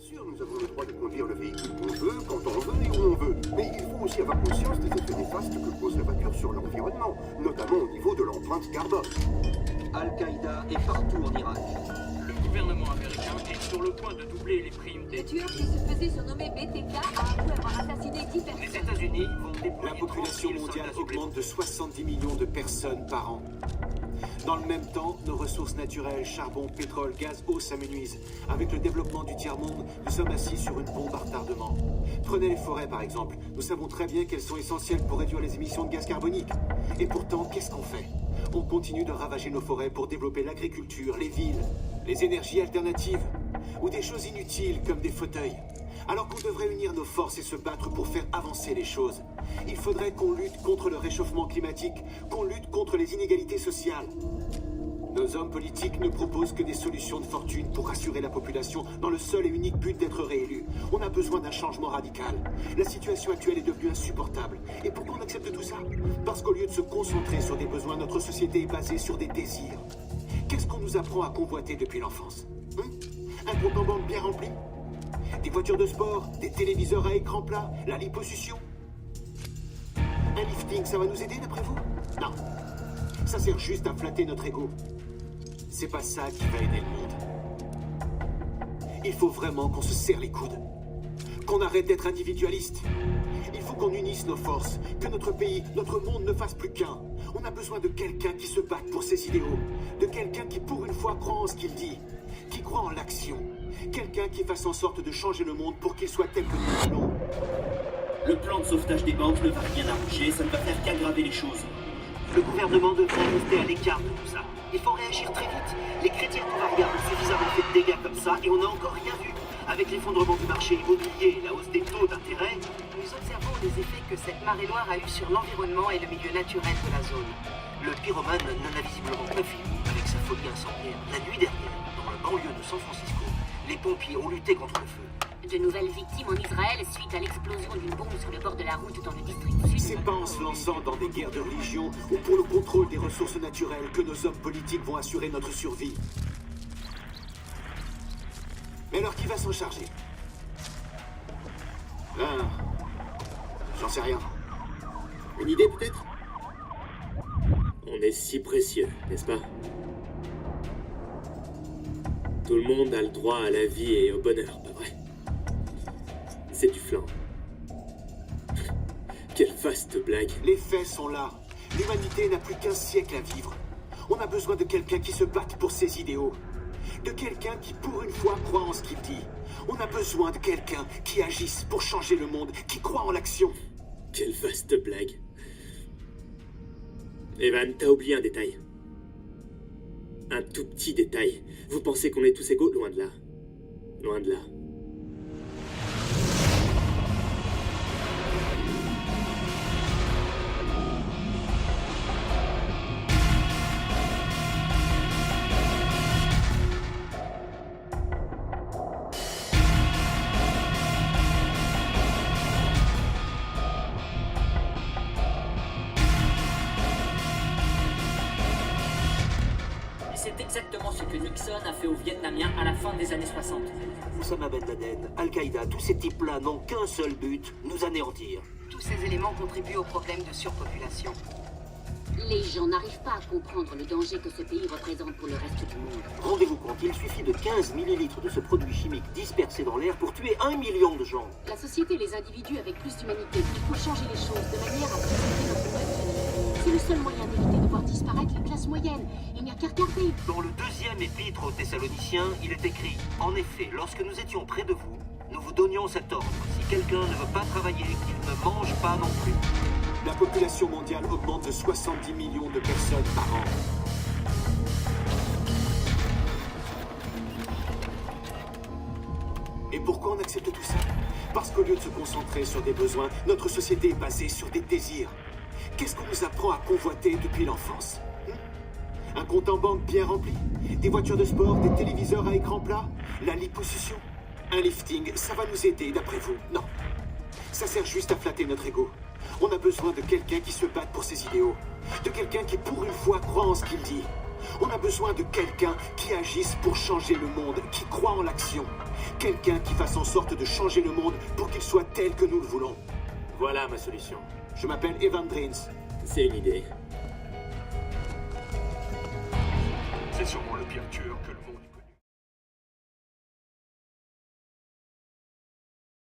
sûr, nous avons le droit de conduire le véhicule qu'on veut, quand on veut et où on veut. Mais il faut aussi avoir conscience des effets néfastes que cause la voiture sur l'environnement, notamment au niveau de l'empreinte carbone. Al-Qaïda est partout en Irak. Le gouvernement américain est sur le point de doubler les primes des... Le tueur qui se faisait surnommer BTK a avoué avoir assassiné 10 Les personnes. États-Unis vont déployer La population 30 000 mondiale soldats augmente de 70 millions de personnes par an. Dans le même temps, nos ressources naturelles, charbon, pétrole, gaz, eau s'amenuisent. Avec le développement du tiers-monde, nous sommes assis sur une bombe à retardement. Prenez les forêts par exemple. Nous savons très bien qu'elles sont essentielles pour réduire les émissions de gaz carbonique. Et pourtant, qu'est-ce qu'on fait? On continue de ravager nos forêts pour développer l'agriculture, les villes, les énergies alternatives, ou des choses inutiles comme des fauteuils. Alors qu'on devrait unir nos forces et se battre pour faire avancer les choses. Il faudrait qu'on lutte contre le réchauffement climatique, qu'on lutte contre les inégalités sociales. Nos hommes politiques ne proposent que des solutions de fortune pour rassurer la population dans le seul et unique but d'être réélus. On a besoin d'un changement radical. La situation actuelle est devenue insupportable. Et pourquoi on accepte tout ça? Parce qu'au lieu de se concentrer sur des besoins, notre société est basée sur des désirs. Qu'est-ce qu'on nous apprend à convoiter depuis l'enfance? Un compte en banque bien rempli? Des voitures de sport, des téléviseurs à écran plat, la liposuction? Un lifting, ça va nous aider d'après vous? Non. Ça sert juste à flatter notre ego. C'est pas ça qui va aider le monde. Il faut vraiment qu'on se serre les coudes. Qu'on arrête d'être individualiste. Il faut qu'on unisse nos forces. Que notre pays, notre monde ne fasse plus qu'un. On a besoin de quelqu'un qui se batte pour ses idéaux. De quelqu'un qui pour une fois croit en ce qu'il dit. Qui croit en l'action. Quelqu'un qui fasse en sorte de changer le monde pour qu'il soit tel que nous voulons. Le plan de sauvetage des banques ne va rien arranger, ça ne va faire qu'aggraver les choses. Le gouvernement devrait rester à l'écart de tout ça. Il faut réagir très vite. Les crédits à taux variable ont suffisamment fait de dégâts comme ça et on n'a encore rien vu. Avec l'effondrement du marché immobilier et la hausse des taux d'intérêt, Nous observons les effets que cette marée noire a eu sur l'environnement et le milieu naturel de la zone. le pyromane n'en a visiblement pas fini avec sa folie incendiaire. La nuit dernière, dans la banlieue de San Francisco, les pompiers ont lutté contre le feu. De nouvelles victimes en Israël suite à l'explosion d'une bombe sur le bord de la route dans le district sud. C'est pas en se lançant dans des guerres de religion ou pour le contrôle des ressources naturelles que nos hommes politiques vont assurer notre survie. Mais alors qui va s'en charger? J'en sais rien. Une idée peut-être? On est si précieux, n'est-ce pas? Tout le monde a le droit à la vie et au bonheur, pas vrai? C'est du flan. Quelle vaste blague. Les faits sont là. L'humanité n'a plus qu'un siècle à vivre. On a besoin de quelqu'un qui se batte pour ses idéaux. De quelqu'un qui, pour une fois, croit en ce qu'il dit. On a besoin de quelqu'un qui agisse pour changer le monde, qui croit en l'action. Quelle vaste blague. Evan, t'as oublié un détail. Un tout petit détail. Vous pensez qu'on est tous égaux? Loin de là. Loin de là. C'est exactement ce que Nixon a fait aux Vietnamiens à la fin des années 60. Oussama Ben Laden, Al-Qaïda, tous ces types-là n'ont qu'un seul but, nous anéantir. Tous ces éléments contribuent au problème de surpopulation. Les gens n'arrivent pas à comprendre le danger que ce pays représente pour le reste du monde. Rendez-vous compte, il suffit de 15 millilitres de ce produit chimique dispersé dans l'air pour tuer 1 million de gens. La société et les individus avec plus d'humanité, il faut changer les choses de manière à préserver notre mode. C'est le seul moyen d'éviter de voir disparaître les classes moyennes. Il n'y a qu'à regarder. Dans le deuxième épître aux Thessaloniciens, il est écrit « En effet, lorsque nous étions près de vous, nous vous donnions cet ordre. Si quelqu'un ne veut pas travailler, qu'il ne mange pas non plus. » La population mondiale augmente de 70 millions de personnes par an. Et pourquoi on accepte tout ça? Parce qu'au lieu de se concentrer sur des besoins, notre société est basée sur des désirs. Qu'est-ce qu'on nous apprend à convoiter depuis l'enfance? Un compte en banque bien rempli? Des voitures de sport? Des téléviseurs à écran plat? La liposuction? Un lifting, ça va nous aider d'après vous? Non. Ça sert juste à flatter notre ego. On a besoin de quelqu'un qui se batte pour ses idéaux. De quelqu'un qui pour une fois croit en ce qu'il dit. On a besoin de quelqu'un qui agisse pour changer le monde, qui croit en l'action. Quelqu'un qui fasse en sorte de changer le monde pour qu'il soit tel que nous le voulons. Voilà ma solution. Je m'appelle Evan Drins. C'est une idée. C'est sûrement le pire tueur que le monde ait connu.